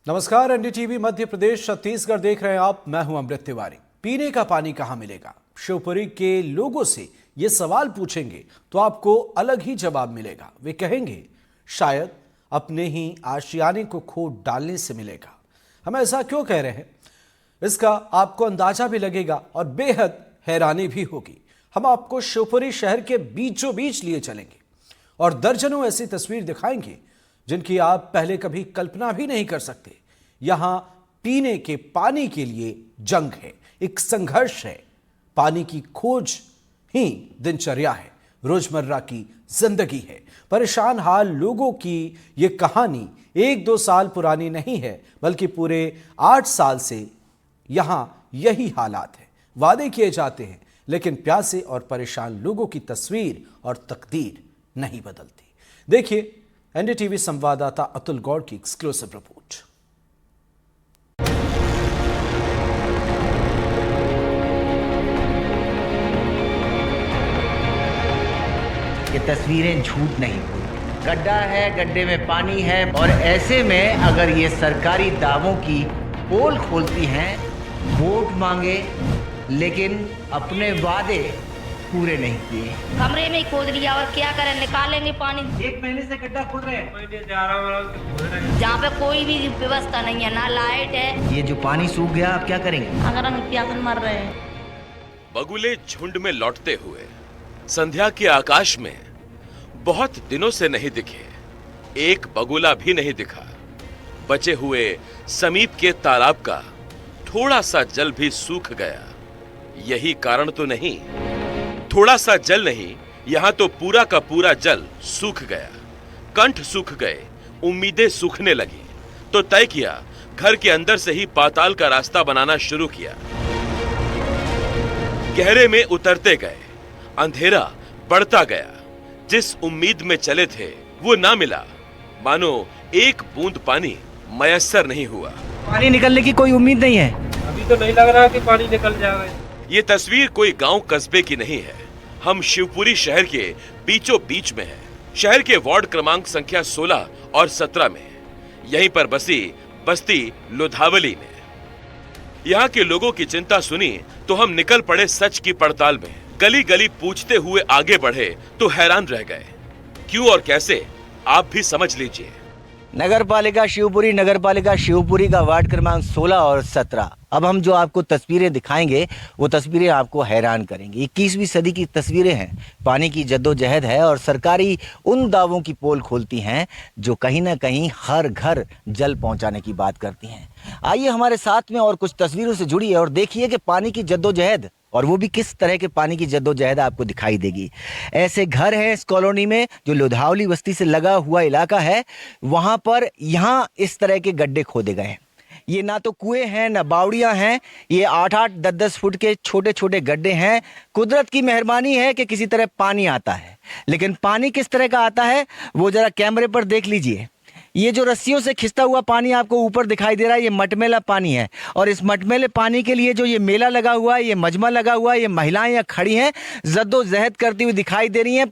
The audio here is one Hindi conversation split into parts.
नमस्कार, एनडीटीवी मध्य प्रदेश छत्तीसगढ़ देख रहे हैं आप। मैं हूं अमृत तिवारी। पीने का पानी कहां मिलेगा? शिवपुरी के लोगों से ये सवाल पूछेंगे तो आपको अलग ही जवाब मिलेगा। वे कहेंगे शायद अपने ही आशियाने को खोद डालने से मिलेगा। हम ऐसा क्यों कह रहे हैं, इसका आपको अंदाजा भी लगेगा और बेहद हैरानी भी होगी। हम आपको शिवपुरी शहर के बीचों बीच लिए चलेंगे और दर्जनों ऐसी तस्वीर दिखाएंगे जिनकी आप पहले कभी कल्पना भी नहीं कर सकते। यहां पीने के पानी के लिए जंग है, एक संघर्ष है। पानी की खोज ही दिनचर्या है, रोजमर्रा की जिंदगी है। परेशान हाल लोगों की यह कहानी 1-2 साल पुरानी नहीं है, बल्कि पूरे 8 साल से यहां यही हालात है। वादे किए जाते हैं, लेकिन प्यासे और परेशान लोगों की तस्वीर और तकदीर नहीं बदलती। देखिए एनडीटीवी संवाददाता अतुल गौड़ की एक्सक्लूसिव रिपोर्ट। ये तस्वीरें झूठ नहीं, गड्ढा है, गड्ढे में पानी है और ऐसे में अगर ये सरकारी दावों की पोल खोलती हैं, वोट मांगे लेकिन अपने वादे पूरे नहीं किए। कमरे में ही खोद लिया और क्या करें, निकालेंगे पानी। 1 महीने से गड्ढा खोद रहे हैं, जहाँ पे कोई भी व्यवस्था नहीं है, ना लाइट है। ये जो पानी सूख गया, आप क्या करेंगे? अगर हम प्यासे मर रहे हैं। बगुले झुंड में लौटते हुए संध्या के आकाश में बहुत दिनों से नहीं दिखे। एक बगुला भी नहीं दिखा। बचे हुए समीप के तालाब का थोड़ा सा जल भी सूख गया। यही कारण तो नहीं, थोड़ा सा जल नहीं, यहां तो पूरा का पूरा जल सूख गया। कंठ सूख गए, उम्मीदें सूखने लगी, तो तय किया घर के अंदर से ही पाताल का रास्ता बनाना शुरू किया। गहरे में उतरते गए, अंधेरा बढ़ता गया। जिस उम्मीद में चले थे वो ना मिला। मानो एक बूंद पानी मयस्सर नहीं हुआ। पानी निकलने की कोई उम्मीद नहीं है। अभी तो नहीं लग रहा कि पानी निकल जाएगा। ये तस्वीर कोई गांव कस्बे की नहीं है। हम शिवपुरी शहर के बीचों बीच में हैं। शहर के वार्ड क्रमांक संख्या 16 और 17 में। यहीं पर बसी बस्ती लोधावली में। यहाँ के लोगों की चिंता सुनी तो हम निकल पड़े सच की पड़ताल में। गली गली पूछते हुए आगे बढ़े तो हैरान रह गए। क्यों और कैसे, आप भी समझ लीजिए। नगरपालिका शिवपुरी का वार्ड क्रमांक 16 और 17। अब हम जो आपको तस्वीरें दिखाएंगे वो तस्वीरें आपको हैरान करेंगी। 21वीं सदी की तस्वीरें हैं। पानी की जद्दोजहद है और सरकारी उन दावों की पोल खोलती हैं जो कहीं ना कहीं हर घर जल पहुंचाने की बात करती हैं। आइए हमारे साथ में और कुछ तस्वीरों से जुड़िए और देखिए कि पानी की जद्दोजहद, और वो भी किस तरह के पानी की जद्दोजहद आपको दिखाई देगी। ऐसे घर हैं इस कॉलोनी में जो लोधावली बस्ती से लगा हुआ इलाका है। वहाँ पर यहाँ इस तरह के गड्ढे खोदे गए हैं। ये ना तो कुएं हैं ना बावड़ियाँ हैं, ये 8-8, 10-10 फुट के छोटे छोटे गड्ढे हैं। कुदरत की मेहरबानी है कि किसी तरह पानी आता है, लेकिन पानी किस तरह का आता है वो जरा कैमरे पर देख लीजिए। ये जो रस्सियों से खिंचता हुआ पानी आपको ऊपर दिखाई दे रहा है, ये मटमैला पानी है। और इस मटमैले पानी के लिए जो ये मेला लगा हुआ है, ये मजमा लगा हुआ है, ये महिलाएं यहाँ खड़ी हैं, जद्दोजहद करती हुई दिखाई दे रही हैं,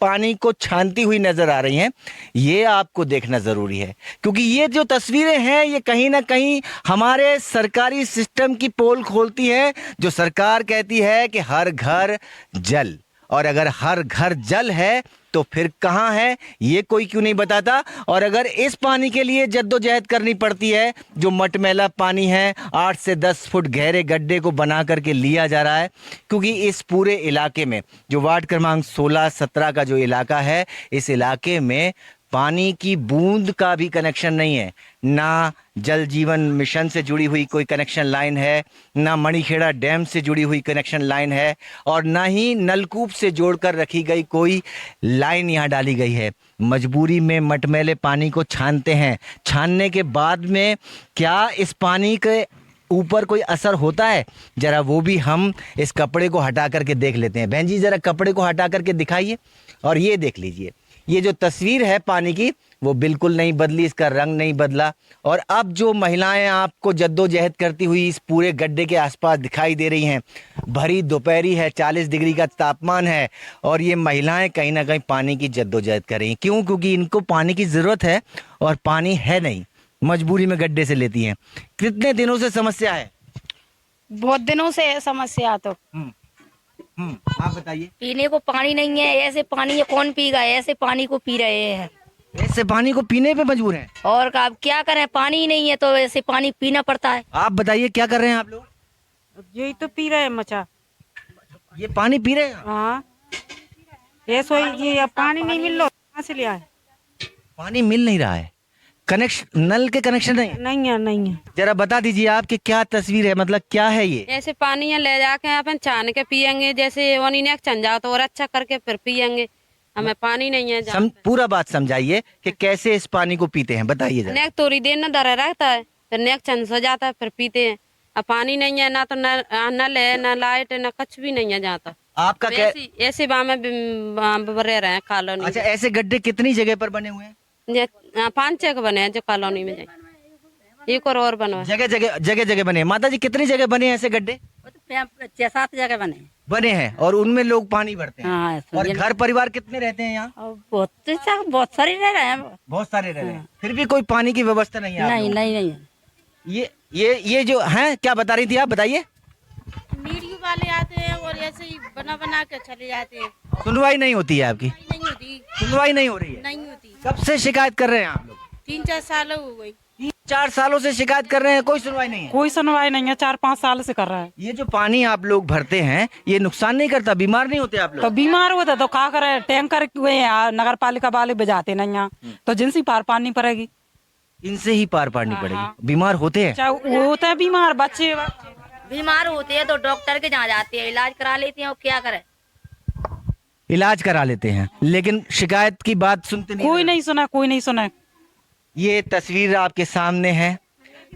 पानी को छानती हुई नजर आ रही हैं। ये आपको देखना जरूरी है, क्योंकि ये जो तस्वीरें हैं ये कहीं ना कहीं हमारे सरकारी सिस्टम की पोल खोलती है। जो सरकार कहती है कि हर घर जल, और अगर हर घर जल है तो फिर कहाँ है ये कोई क्यों नहीं बताता। और अगर इस पानी के लिए जद्दोजहद करनी पड़ती है, जो मटमैला पानी है, 8 से 10 फुट गहरे गड्ढे को बना करके लिया जा रहा है, क्योंकि इस पूरे इलाके में जो वार्ड क्रमांक 16-17 का जो इलाका है, इस इलाके में पानी की बूंद का भी कनेक्शन नहीं है। ना जल जीवन मिशन से जुड़ी हुई कोई कनेक्शन लाइन है, ना मणिखेड़ा डैम से जुड़ी हुई कनेक्शन लाइन है, और ना ही नलकूप से जोड़कर रखी गई कोई लाइन यहाँ डाली गई है। मजबूरी में मटमैले पानी को छानते हैं। छानने के बाद में क्या इस पानी के ऊपर कोई असर होता है? जरा वो भी हम इस कपड़े को हटा करके देख लेते हैं। बहन जी जरा कपड़े को हटा करके दिखाइए और ये देख लीजिए। ये जो तस्वीर है पानी की वो बिल्कुल नहीं बदली, इसका रंग नहीं बदला। और अब जो महिलाएं आपको जद्दोजहद करती हुई इस पूरे गड्ढे के आसपास दिखाई दे रही हैं, भरी दोपहरी है, 40 डिग्री का तापमान है, और ये महिलाएं कहीं ना कहीं पानी की जद्दोजहद कर रही हैं। क्यों? क्योंकि इनको पानी की ज़रूरत है और पानी है नहीं। मजबूरी में गड्ढे से लेती हैं। कितने दिनों से समस्या है? बहुत दिनों से है समस्या। तो आप बताइए। पीने को पानी नहीं है, ऐसे पानी ये कौन पीगा, ऐसे पानी को पी रहे हैं। ऐसे पानी को पीने पे मजबूर हैं। और अब क्या करें, पानी ही नहीं है तो ऐसे पानी पीना पड़ता है। आप बताइए क्या कर रहे हैं आप लोग? यही तो पी रहे हैं मचा। ये पानी पी रहे हैं? हाँ, ये सो ये अब पानी नहीं मिल रहा, कहाँ से लिया है? पानी मिल नहीं रहा है। कनेक्शन, नल के कनेक्शन नहीं है? नहीं है। जरा बता दीजिए आप कि क्या तस्वीर है, मतलब क्या है ये? ऐसे पानी ले जाके अपन छान के पियेंगे, जैसे वनी ने छन जाओ तो और अच्छा करके फिर पियेंगे। हमें पानी नहीं है। पूरा बात समझाइए कि कैसे इस पानी को पीते हैं, बताइए जरा। नेक तोरी देर न दरा रहता है, फिर नेक छन सो जाता है, फिर पीते हैं। अब पानी नहीं है, ना तो नल है, ना लाइट है, ना कुछ भी नहीं है जाता। आपका क्या? ऐसे रह रहे हैं कॉलोनी। अच्छा, ऐसे गड्ढे कितनी जगह पर बने हुए हैं? 5-6 बने हैं जो कॉलोनी में जाए। एक और बनवा जगह जगह बने हैं। माता जी, कितनी जगह बने हैं ऐसे गड्ढे? 6-7 जगह बने हैं और उनमें लोग पानी भरते हैं। हाँ, और घर परिवार कितने रहते हैं यहाँ? बहुत सारे रह रहे हैं। बहुत सारे रह रहे हैं। फिर भी कोई पानी की व्यवस्था नहीं है आप लोगों को? नहीं। ये जो है, क्या बता रही थी आप, बताइए। मीडियो वाले आते हैं और ऐसे ही बना के चले जाते हैं। सुनवाई नहीं होती है आपकी? नहीं होती। सुनवाई नहीं हो रही है? नहीं होती। कब से शिकायत कर रहे हैं आप लोग? 3-4 साल हो गई। 3-4 सालों से शिकायत कर रहे हैं, कोई सुनवाई नहीं है? कोई सुनवाई नहीं है, 4-5 साल से कर रहा है। ये जो पानी आप लोग भरते हैं, ये नुकसान नहीं करता? बीमार नहीं होते आप तो लोग? बीमार होता तो क्या करे, टैंकर हुए हैं, नगर पालिका वाले बजाते नहीं यहाँ, तो जिनसी पार पानी पड़ेगी। इनसे ही पार पाड़नी पड़ेगी। बीमार होते हैं? वो होता है बीमार, बच्चे बीमार होते हैं तो डॉक्टर के जहाँ जाते हैं, इलाज करा लेते हैं। और क्या करें, इलाज करा लेते हैं, लेकिन शिकायत की बात सुनते नहीं। कोई नहीं सुना। ये तस्वीर आपके सामने है,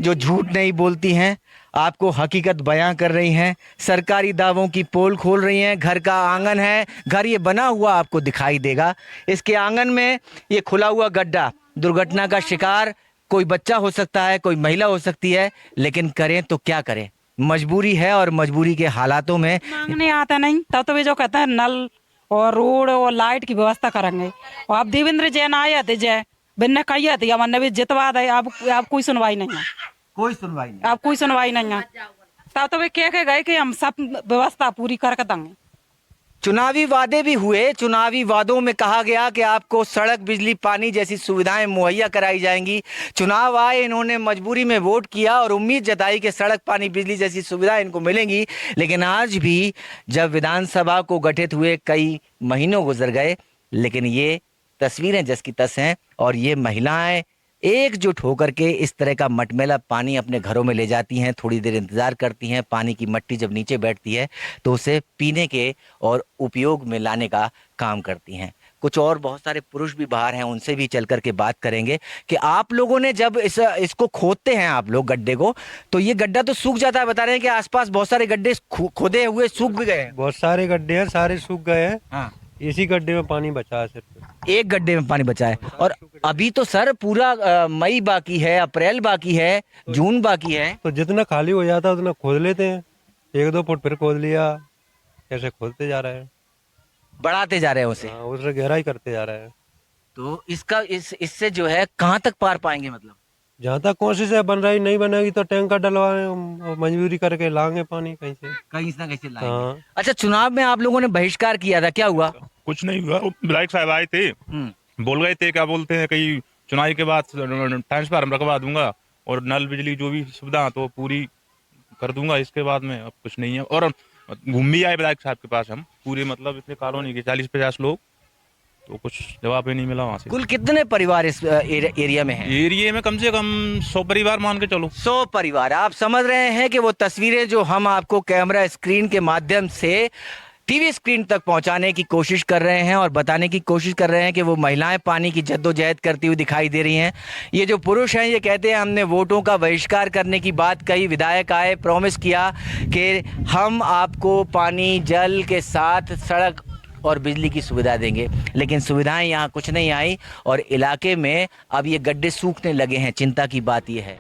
जो झूठ नहीं बोलती हैं, आपको हकीकत बयां कर रही हैं। सरकारी दावों की पोल खोल रही हैं। घर का आंगन है, घर ये बना हुआ आपको दिखाई देगा। इसके आंगन में ये खुला हुआ गड्ढा, दुर्घटना का शिकार कोई बच्चा हो सकता है, कोई महिला हो सकती है, लेकिन करें तो क्या करें, मजबूरी है। और मजबूरी के हालातों में मांगने आता नहीं, तब तो वे जो कहते हैं नल और रोड और लाइट की व्यवस्था करेंगे। और अब देवेंद्र जैन आए थे, जय बिन्ने कही थी, अब भी जितवा दे, अब कोई सुनवाई नहीं है। कोई सुनवाई नहीं। अब कोई सुनवाई नहीं है, तब तो वे कह के गए कि हम सब व्यवस्था पूरी करके देंगे। चुनावी वादे भी हुए। चुनावी वादों में कहा गया कि आपको सड़क, बिजली, पानी जैसी सुविधाएं मुहैया कराई जाएंगी। चुनाव आए, इन्होंने मजबूरी में वोट किया और उम्मीद जताई कि सड़क, पानी, बिजली जैसी सुविधाएं इनको मिलेंगी। लेकिन आज भी जब विधानसभा को गठित हुए कई महीनों गुजर गए, लेकिन ये तस्वीरें जस की तस हैं। और ये महिलाएं एकजुट होकर के इस तरह का मटमैला पानी अपने घरों में ले जाती हैं, थोड़ी देर इंतजार करती हैं। पानी की मट्टी जब नीचे बैठती है तो उसे पीने के और उपयोग में लाने का काम करती हैं। कुछ और बहुत सारे पुरुष भी बाहर हैं, उनसे भी चल करके बात करेंगे कि आप लोगों ने जब इसको खोदते हैं आप लोग गड्ढे को, तो ये गड्ढा तो सूख जाता है। बता रहे हैं कि आसपास बहुत सारे गड्ढे खोदे हुए सूख भी गए हैं। बहुत सारे गड्ढे हैं, सारे सूख गए हैं। हाँ, इसी गड्ढे में पानी बचा है, सिर्फ एक गड्ढे में पानी बचा है। और अभी तो सर पूरा मई बाकी है, अप्रैल बाकी है, जून बाकी है। तो जितना खाली हो जाता है उतना खोद लेते हैं। 1-2 फुट फिर खोद लिया, ऐसे खोदते जा रहे हैं, बढ़ाते जा रहे हैं उसे। हाँ, उससे गहराई करते जा रहे हैं। तो इससे जो है कहाँ तक पार पाएंगे, मतलब जहाँ तक कोशिश है, बन रही नहीं बनेगी तो टैंकर डलवाए, मजबूरी करके लाएंगे पानी कहीं से ना कहीं लाएंगे। हाँ। अच्छा, चुनाव में आप लोगों ने बहिष्कार किया था, क्या हुआ? कुछ नहीं हुआ। विधायक साहब आए थे, बोल गए थे, क्या बोलते हैं, कहीं चुनाव के बाद ट्रांसफार्मर रखवा दूंगा और नल, बिजली जो भी सुविधा तो पूरी कर दूंगा। इसके बाद में अब कुछ नहीं है। और घूम भी आए विधायक साहब के पास हम, पूरे मतलब इतने कॉलोनी के 40-50 लोग, तो कुछ जवाब ही नहीं मिला वहाँ से। कुल कितने परिवार इस एरिया में हैं? एरिया में कम से कम 100 परिवार मान के चलो। 100 परिवार। आप समझ रहे हैं कि वो तस्वीरें जो हम आपको कैमरा स्क्रीन के माध्यम से टीवी स्क्रीन तक पहुंचाने की कोशिश कर रहे हैं और बताने की कोशिश कर रहे हैं कि वो महिलाएं पानी की जद्दोजहद करती हुई दिखाई दे रही हैं। ये जो पुरुष हैं, ये कहते हैं हमने वोटों का बहिष्कार करने की बात कही, विधायक आए, प्रॉमिस किया कि हम आपको पानी, जल के साथ सड़क और बिजली की सुविधा देंगे, लेकिन सुविधाएं यहाँ कुछ नहीं आई और इलाके में अब ये गड्ढे सूखने लगे हैं। चिंता की बात यह है।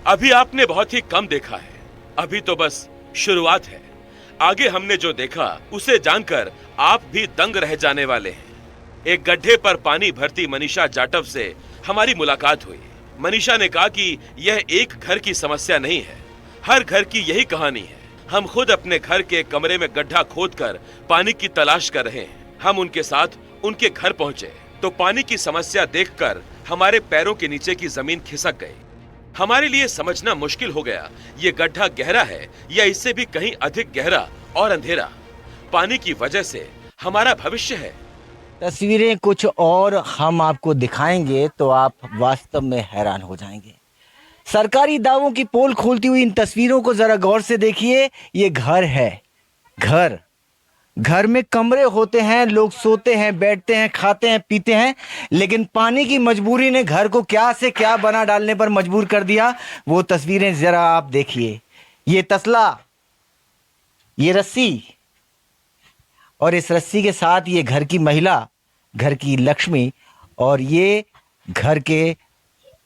अभी आपने बहुत ही कम देखा है, अभी तो बस शुरुआत है। आगे हमने जो देखा उसे जानकर आप भी दंग रह जाने वाले हैं। एक गड्ढे पर पानी भरती मनीषा जाटव से हमारी मुलाकात हुई। मनीषा ने कहा कि यह एक घर की समस्या नहीं है, हर घर की यही कहानी है। हम खुद अपने घर के कमरे में गड्ढा खोदकर पानी की तलाश कर रहे हैं। हम उनके साथ उनके घर पहुंचे तो पानी की समस्या देखकर हमारे पैरों के नीचे की जमीन खिसक गई। हमारे लिए समझना मुश्किल हो गया, ये गड्ढा गहरा है या इससे भी कहीं अधिक गहरा और अंधेरा। पानी की वजह से हमारा भविष्य है। तस्वीरें कुछ और हम आपको दिखाएंगे तो आप वास्तव में हैरान हो जाएंगे। सरकारी दावों की पोल खोलती हुई इन तस्वीरों को जरा गौर से देखिए। ये घर है, घर में कमरे होते हैं, लोग सोते हैं, बैठते हैं, खाते हैं, पीते हैं, लेकिन पानी की मजबूरी ने घर को क्या से क्या बना डालने पर मजबूर कर दिया। वो तस्वीरें जरा आप देखिए। ये तसला, ये रस्सी और इस रस्सी के साथ ये घर की महिला, घर की लक्ष्मी और ये घर के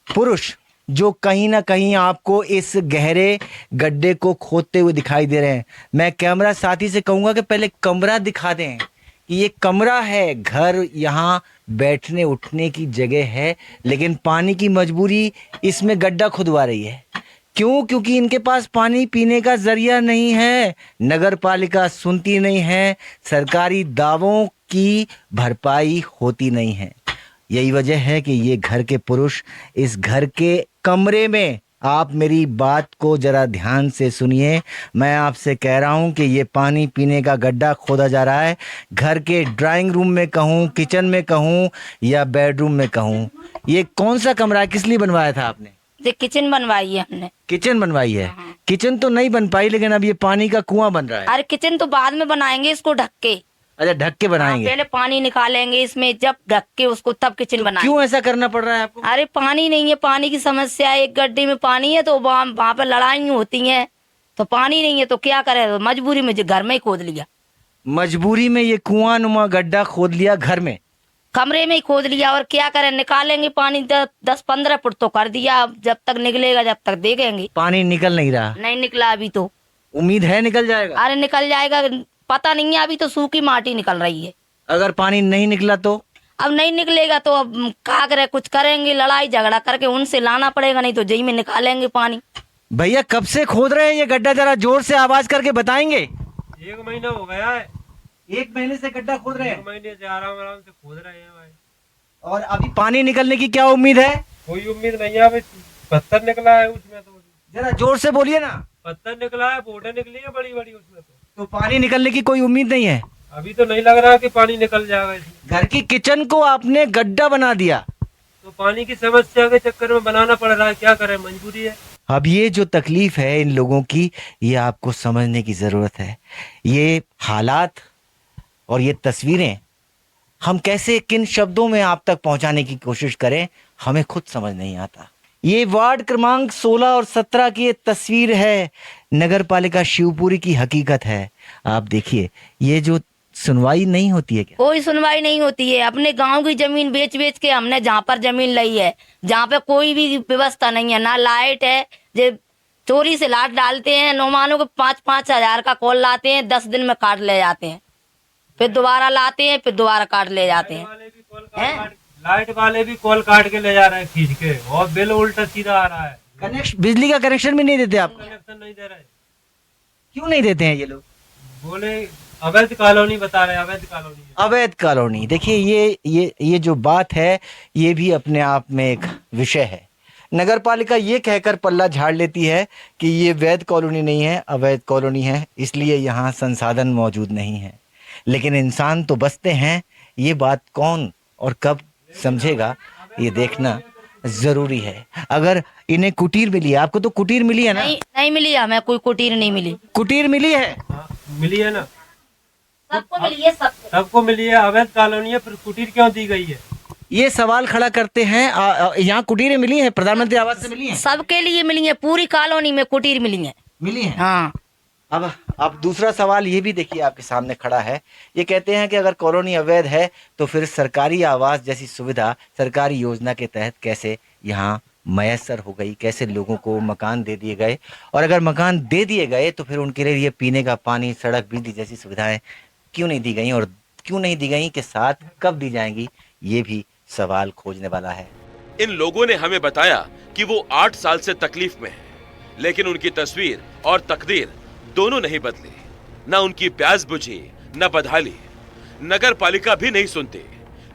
पुरुष जो कहीं ना कहीं आपको इस गहरे गड्ढे को खोदते हुए दिखाई दे रहे हैं। मैं कैमरा साथी से कहूँगा कि पहले कमरा दिखा दें कि ये कमरा है, घर, यहाँ बैठने उठने की जगह है, लेकिन पानी की मजबूरी इसमें गड्ढा खुदवा रही है। क्यों? क्योंकि इनके पास पानी पीने का जरिया नहीं है, नगर पालिका सुनती नहीं है, सरकारी दावों की भरपाई होती नहीं है। यही वजह है कि ये घर के पुरुष इस घर के कमरे में, आप मेरी बात को जरा ध्यान से सुनिए, मैं आपसे कह रहा हूं कि ये पानी पीने का गड्ढा खोदा जा रहा है। घर के ड्राइंग रूम में कहूं, किचन में कहूं या बेडरूम में कहूं। ये कौन सा कमरा है, किस लिए बनवाया था आपने? ये किचन बनवाई है हमने। किचन बनवाई है? किचन तो नहीं बन पाई, लेकिन अब ये पानी का कुआं बन रहा है। अरे किचन तो बाद में बनाएंगे, इसको ढक के। अच्छा, ढक के बनाएंगे? पहले पानी निकालेंगे इसमें, जब ढक के उसको तब किचन बनाएंगे। क्यों ऐसा करना पड़ रहा है आपको? अरे पानी नहीं है, पानी की समस्या है। एक गड्ढे में पानी है तो वहाँ पर लड़ाई होती है, तो पानी नहीं है तो क्या करे, तो मजबूरी में घर में ही खोद लिया। मजबूरी में ये कुआं नुमा गड्ढा खोद लिया, घर में, कमरे में ही खोद लिया। और क्या करें, निकालेंगे पानी 10-15 फुट तो कर दिया, जब तक निकलेगा जब तक देखेंगे। पानी निकल नहीं रहा? नहीं निकला अभी तो। उम्मीद है निकल जाएगा? अरे निकल जाएगा, पता नहीं है, अभी तो सूखी माटी निकल रही है। अगर पानी नहीं निकला तो? अब नहीं निकलेगा तो अब क्या करे, कुछ करेंगे, लड़ाई झगड़ा करके उनसे लाना पड़ेगा, नहीं तो जई में निकालेंगे पानी। भैया कब से खोद रहे हैं ये गड्ढा, जरा जोर से आवाज करके बताएंगे। 1 महीना हो गया है। 1 महीने से गड्ढा खोद रहे हैं? 1 महीने से आराम से खोद रहे हैं भाई। और अभी पानी निकलने की क्या उम्मीद है? कोई उम्मीद नहीं है, अभी पत्थर निकला है उसमें। तो जरा जोर से बोलिए ना। पत्थर निकला है, बोटे निकली है बड़ी बड़ी उसमें। तो पानी निकलने की कोई उम्मीद नहीं है? अभी तो नहीं लग रहा कि पानी निकल जाएगा इसमें। घर की किचन को आपने गड्ढा बना दिया, तो पानी की समस्या के चक्कर में बनाना पड़ रहा है, क्या करें, मजबूरी है। अब ये जो तकलीफ है इन लोगों की, ये आपको समझने की जरूरत है। ये हालात और ये तस्वीरें हम कैसे, किन शब्दों में आप तक पहुंचाने की कोशिश करें, हमें खुद समझ नहीं आता। ये वार्ड क्रमांक 16 और 17 की ये तस्वीर है, नगर पालिका शिवपुरी की हकीकत है। आप देखिए, ये जो सुनवाई नहीं होती है क्या? कोई सुनवाई नहीं होती है। अपने गांव की जमीन बेच बेच के हमने जहाँ पर जमीन ली है, जहाँ पे कोई भी व्यवस्था नहीं है, ना लाइट है, जो चोरी से लाइट डालते हैं, नौमानों को 5-5 हजार का कॉल लाते हैं, 10 दिन में काट ले जाते हैं, फिर दोबारा लाते हैं, फिर दोबारा काट ले जाते हैं। लाइट वाले भी कॉल काट के ले जा रहे हैं खींच के, और बिल उल्टा सीधा आ रहा है। कनेक्शन, बिजली का कनेक्शन भी नहीं देते आप? कनेक्शन नहीं दे रहे। क्यों नहीं देते हैं ये लोग? बोले अवैध कॉलोनी बता रहे हैं, अवैध कॉलोनी। अवैध कॉलोनी। देखिए, ये जो बात है, ये भी अपने आप में एक विषय है। नगर पालिका ये कहकर पल्ला झाड़ लेती है कि ये वैध कॉलोनी नहीं है, अवैध कॉलोनी है, इसलिए यहाँ संसाधन मौजूद नहीं है। लेकिन इंसान तो बसते हैं, ये बात कौन और कब समझेगा, ये देखना जरूरी है। अगर इन्हें कुटीर मिली है, आपको तो कुटीर मिली है ना? नहीं मिली, हमें कोई कुटीर नहीं मिली। कुटीर मिली है? मिली है ना, सबको मिली है, सबको मिली है। अवैध कॉलोनी है, फिर कुटीर क्यों दी गई है? ये सवाल खड़ा करते हैं। यहाँ कुटीरें मिली हैं, प्रधानमंत्री आवास से मिली हैं? सबके लिए मिली है, पूरी कॉलोनी में कुटीर मिली है। मिली है? हाँ। अब दूसरा सवाल ये भी देखिए आपके सामने खड़ा है। ये कहते हैं कि अगर कॉलोनी अवैध है तो फिर सरकारी आवास जैसी सुविधा सरकारी योजना के तहत कैसे यहाँ मयसर हो गई, कैसे लोगों को मकान दे दिए गए, और अगर मकान दे दिए गए तो फिर उनके लिए ये पीने का पानी, सड़क, बिजली जैसी सुविधाएं क्यों नहीं दी गई, और क्यों नहीं दी गई के साथ कब दी जाएंगी, ये भी सवाल खोजने वाला है। इन लोगों ने हमें बताया कि वो 8 साल से तकलीफ में हैं, लेकिन उनकी तस्वीर और तकदीर दोनों नहीं बदली। न उनकी प्यास बुझी, न बदहाली। नगर पालिका भी नहीं सुनती।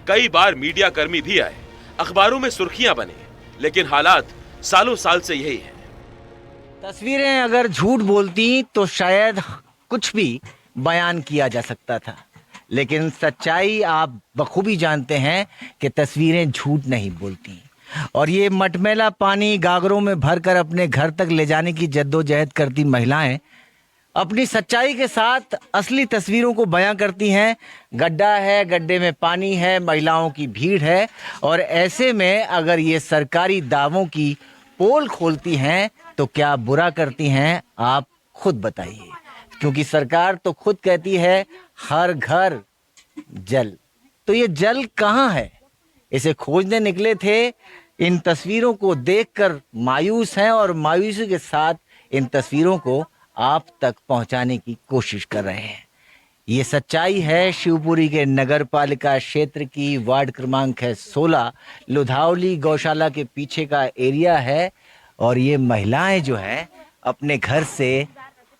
कई बार मीडिया कर्मी भी आए, अखबारों में सुर्खियां बनी, लेकिन हालात सालों साल से यही है। तस्वीरें अगर झूठ बोलती तो शायद कुछ भी बयान किया जा सकता था, लेकिन सच्चाई आप बखूबी जानते हैं कि तस्वीरें झूठ नहीं बोलती। और ये मटमैला पानी गागरों में भरकर अपने घर तक ले जाने की जद्दोजहद करती महिलाएं अपनी सच्चाई के साथ असली तस्वीरों को बयां करती हैं। गड्ढा है, गड्ढे में पानी है, महिलाओं की भीड़ है, और ऐसे में अगर ये सरकारी दावों की पोल खोलती हैं तो क्या बुरा करती हैं, आप खुद बताइए। क्योंकि सरकार तो खुद कहती है हर घर जल, तो ये जल कहाँ है? इसे खोजने निकले थे, इन तस्वीरों को देखकर मायूस हैं और मायूसी के साथ इन तस्वीरों को आप तक पहुंचाने की कोशिश कर रहे हैं। ये सच्चाई है शिवपुरी के नगर पालिका क्षेत्र की। वार्ड क्रमांक है 16, लुधावली गौशाला के पीछे का एरिया है, और ये महिलाएं जो हैं अपने घर से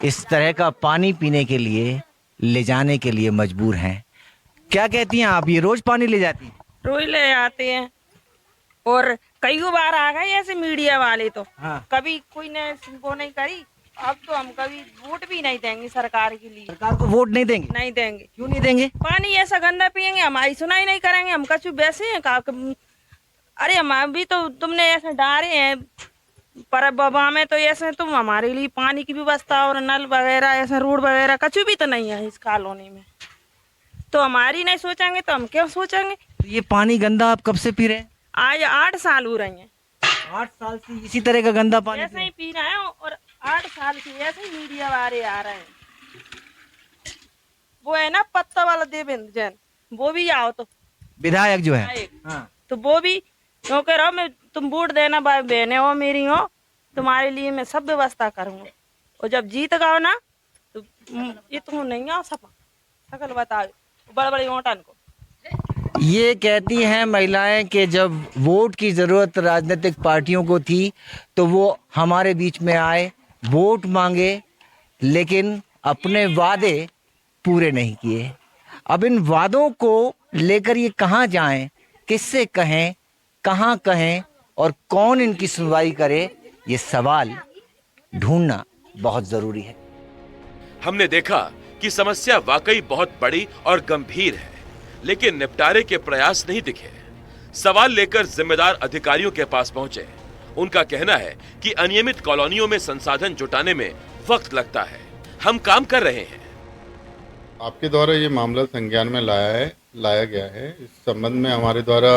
इस तरह का पानी पीने के लिए ले जाने के लिए मजबूर हैं। क्या कहती हैं आप, ये रोज पानी ले जाती हैं? रोज ले आते हैं, और कई बार आ गए ऐसे मीडिया वाले तो हाँ। कभी कोई ने वो नहीं करी। अब तो हम कभी वोट भी नहीं देंगे सरकार के लिए। सरकार को वोट नहीं देंगे? नहीं देंगे। क्यों नहीं देंगे? पानी ऐसा गंदा पियेंगे, हमारी सुनाई नहीं करेंगे। हम कछु वैसे हैं का, अरे हम भी तो तुमने ऐसे डारे हैं, पर बाबा में तो ऐसे तुम हमारे लिए पानी की व्यवस्था और नल वगैरह ऐसे रोड वगैरह कछु भी तो नहीं है इस कॉलोनी में। तो हमारी नहीं सोचेंगे तो हम क्यों सोचेंगे? तो ये पानी गंदा आप कब से पी रहे हैं? आज 8 साल हो रही हैं। 8 साल से इसी तरह का गंदा पानी ऐसे ही पी रहे हैं, और 8 साल से ऐसे ही मीडिया वाले आ रहे हैं। वो है ना पत्ता वाला देवेंद्र जैन, वो भी आओ तो विधायक जो है। हाँ। तो वो भी क्यों कह रहा मैं तुम वोट देना, भाई बहने हो मेरी हो, तुम्हारे लिए मैं सब व्यवस्था करूंगा, और जब जीत गओ ना तो ये तुम नहीं आओ सकल बताओ बड़े बड़े ओटन को। ये कहती हैं महिलाएं कि जब वोट की ज़रूरत राजनीतिक पार्टियों को थी तो वो हमारे बीच में आए, वोट मांगे, लेकिन अपने वादे पूरे नहीं किए। अब इन वादों को लेकर ये कहाँ जाएं, किससे कहें, कहाँ कहें, और कौन इनकी सुनवाई करे, ये सवाल ढूंढना बहुत ज़रूरी है। हमने देखा कि समस्या वाकई बहुत बड़ी और गंभीर है, लेकिन निपटारे के प्रयास नहीं दिखे। सवाल लेकर जिम्मेदार अधिकारियों के पास पहुंचे। उनका कहना है कि अनियमित कॉलोनियों में संसाधन जुटाने में वक्त लगता है। हम काम कर रहे हैं। आपके द्वारा ये मामला संज्ञान में लाया गया है। इस संबंध में हमारे द्वारा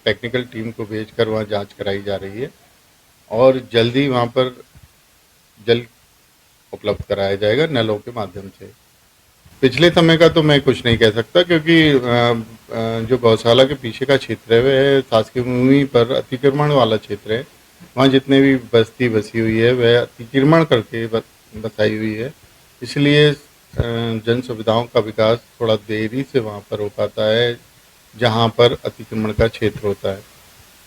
टेक्निकल टीम को भेजकर वहाँ जांच कराई जा रही है, और जल्दी वहाँ पर जल उपलब्ध कराया जाएगा नलों के माध्यम से। पिछले समय का तो मैं कुछ नहीं कह सकता, क्योंकि जो गौशाला के पीछे का क्षेत्र है वह शासकीय भूमि पर अतिक्रमण वाला क्षेत्र है। वहाँ जितने भी बस्ती बसी हुई है वह अतिक्रमण करके बसाई हुई है, इसलिए जन सुविधाओं का विकास थोड़ा देरी से वहाँ पर हो पाता है जहाँ पर अतिक्रमण का क्षेत्र होता है।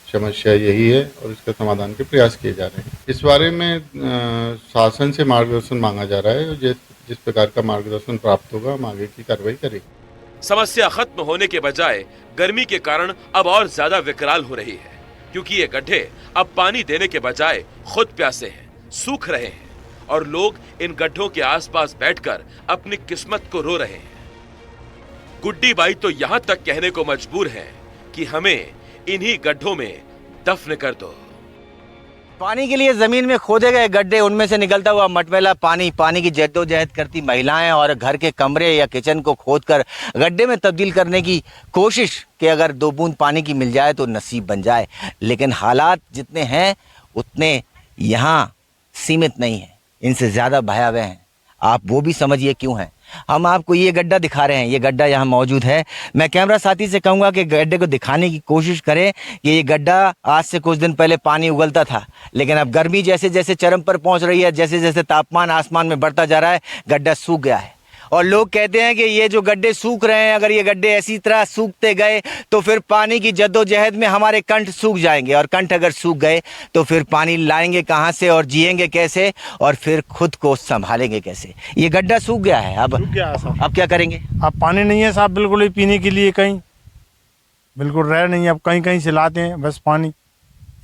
समस्या यही है और इसका समाधान के प्रयास किए जा रहे हैं। इस बारे में शासन से मार्गदर्शन मांगा जा रहा है। जिस प्रकार का मार्गदर्शन प्राप्त होगा हम आगे की कार्रवाई करेंगे। समस्या खत्म होने के बजाय गर्मी के कारण अब और ज्यादा विकराल हो रही है, क्योंकि ये गड्ढे अब पानी देने के बजाय खुद प्यासे हैं, सूख रहे हैं, और लोग इन गड्ढों के आसपास बैठकर अपनी किस्मत को रो रहे हैं। गुड्डी बाई तो यहाँ तक कहने को मजबूर है कि हमें इन्हीं गड्ढों में दफन कर दो। पानी के लिए जमीन में खोदे गए गड्ढे, उनमें से निकलता हुआ मटमैला पानी की जद्दोजहद करती महिलाएं और घर के कमरे या किचन को खोदकर गड्ढे में तब्दील करने की कोशिश कि अगर 2 बूंद पानी की मिल जाए तो नसीब बन जाए। लेकिन हालात जितने हैं उतने यहाँ सीमित नहीं हैं, इनसे ज़्यादा भयावह हैं। आप वो भी समझिए क्यों हैं। हम आपको ये गड्ढा दिखा रहे हैं, ये गड्ढा यहाँ मौजूद है। मैं कैमरा साथी से कहूँगा कि गड्ढे को दिखाने की कोशिश करें कि ये गड्ढा आज से कुछ दिन पहले पानी उगलता था, लेकिन अब गर्मी जैसे जैसे चरम पर पहुँच रही है, जैसे जैसे तापमान आसमान में बढ़ता जा रहा है, गड्ढा सूख गया है। और लोग कहते हैं कि ये जो गड्ढे सूख रहे हैं, अगर ये गड्ढे ऐसी तरह सूखते गए तो फिर पानी की जद्दोजहद में हमारे कंठ सूख जाएंगे, और कंठ अगर सूख गए तो फिर पानी लाएंगे कहाँ से और जिएंगे कैसे, और फिर खुद को संभालेंगे कैसे। ये गड्ढा सूख गया है, अब क्या करेंगे? अब पानी नहीं है साहब, बिल्कुल ही पीने के लिए कहीं बिल्कुल रह नहीं है। अब कहीं कहीं से लाते हैं बस पानी,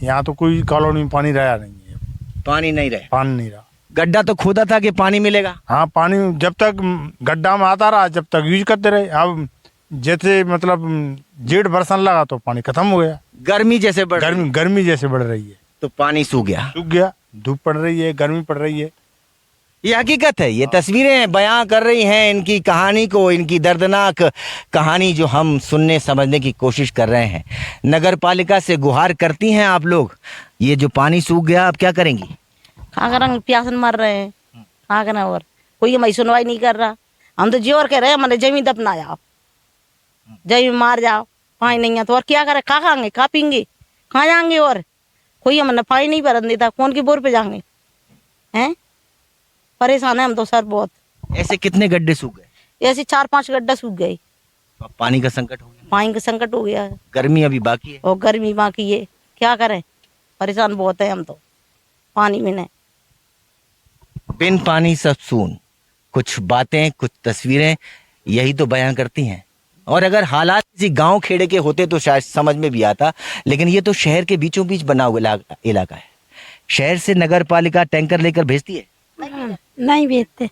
यहाँ तो कोई कॉलोनी में पानी रहा नहीं है। पानी नहीं रहा। गड्ढा तो खोदा था कि पानी मिलेगा। हाँ, पानी जब तक गड्ढा में आता रहा जब तक यूज करते रहे। अब जैसे मतलब जेठ बरसन लगा तो पानी खत्म हो गया। गर्मी जैसे बढ़ रही है तो पानी सूख गया। धूप पड़ रही है, गर्मी पड़ रही है। ये हकीकत है, ये तस्वीरें बयां कर रही हैं इनकी कहानी को, इनकी दर्दनाक कहानी जो हम सुनने समझने की कोशिश कर रहे हैं। नगर पालिका से गुहार करती हैं आप लोग, ये जो पानी सूख गया अब क्या करेंगी? कहाँ करेंगे, प्यासन मर रहे हैं, कहाँ करना, और कोई हमारी सुनवाई नहीं कर रहा। हम तो जोर कह रहे हैं हमारे जमीन दफना जाओ, जमीन मार जाओ, पानी नहीं है तो और क्या करें, कहाँ खाएंगे, कहाँ पीएंगे, कहाँ जाएंगे, और कोई हमें पानी नहीं भरन देता, कौन की बोर पे जाएंगे हैं। परेशान है हम तो सर बहुत। ऐसे कितने गड्ढे सूख गए? ऐसे 4-5 गड्ढा सूख गए। अब पानी का संकट हो गया। पानी का संकट हो गया। गर्मी अभी बाकी है। और गर्मी बाकी है, क्या करें, परेशान बहुत है हम तो पानी में। नहीं, बिन पानी सब सून। कुछ बातें, कुछ तस्वीरें यही तो बयां करती हैं। और अगर हालात किसी गांव खेड़े के होते तो शायद समझ में भी आता, लेकिन ये तो शहर के बीचों बीच बना हुआ इलाका है। शहर से नगर पालिका टैंकर लेकर भेजती है? नहीं भेजते।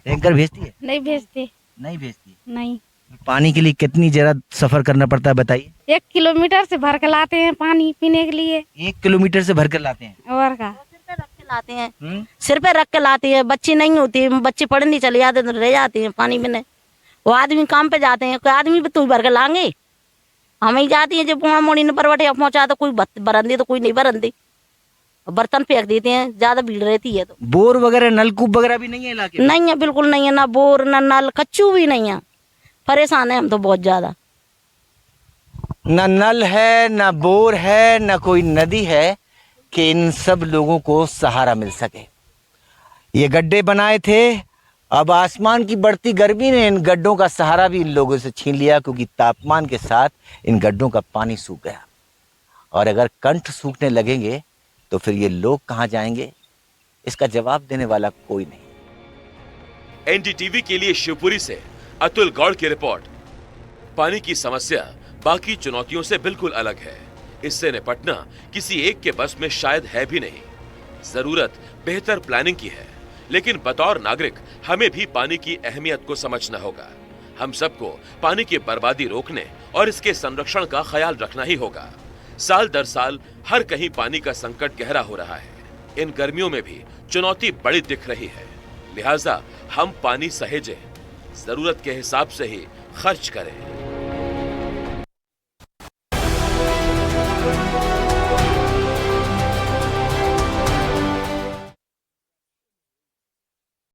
टैंकर भेजती है? नहीं भेजते। नहीं। पानी के लिए कितनी जरा सफर करना पड़ता है बताइए? 1 किलोमीटर से भर के लाते हैं पानी पीने के लिए। 1 किलोमीटर से भर कर लाते हैं? और का लाते हैं, सिर पे रख के लाते हैं। बच्ची नहीं होती, बच्चे पढ़ने चले जाते तो रह जाते हैं पानी में। नहीं, वो आदमी काम पे जाते हैं, कोई आदमी भी तू भर के लाएंगे, हम ही जाती है। जब पोड़ा मोड़ी ने परवटे पहुंचा तो कोई बरंदी तो कोई नहीं बरंदी, बर्तन फेंक देते हैं, ज्यादा भीड़ रहती है तो। बोर वगैरह, नलकूप वगैरह भी नहीं है इलाके में? नहीं है, बिल्कुल नहीं है, ना बोर ना नल, कच्चू भी नहीं है। परेशान है हम तो बहुत ज्यादा। ना नल है, ना बोर है, ना कोई नदी है कि इन सब लोगों को सहारा मिल सके। ये गड्ढे बनाए थे, अब आसमान की बढ़ती गर्मी ने इन गड्ढों का सहारा भी इन लोगों से छीन लिया, क्योंकि तापमान के साथ इन गड्ढों का पानी सूख गया। और अगर कंठ सूखने लगेंगे तो फिर ये लोग कहाँ जाएंगे, इसका जवाब देने वाला कोई नहीं। एनडीटीवी के लिए शिवपुरी से अतुल गौड़ की रिपोर्ट। पानी की समस्या बाकी चुनौतियों से बिल्कुल अलग है। इससे निपटना किसी एक के बस में शायद है भी नहीं। जरूरत बेहतर प्लानिंग की है, लेकिन बतौर नागरिक हमें भी पानी की अहमियत को समझना होगा। हम सबको पानी की बर्बादी रोकने और इसके संरक्षण का ख्याल रखना ही होगा। साल दर साल हर कहीं पानी का संकट गहरा हो रहा है। इन गर्मियों में भी चुनौती बड़ी दिख रही है, लिहाजा हम पानी सहेजें, जरूरत के हिसाब से ही खर्च करें।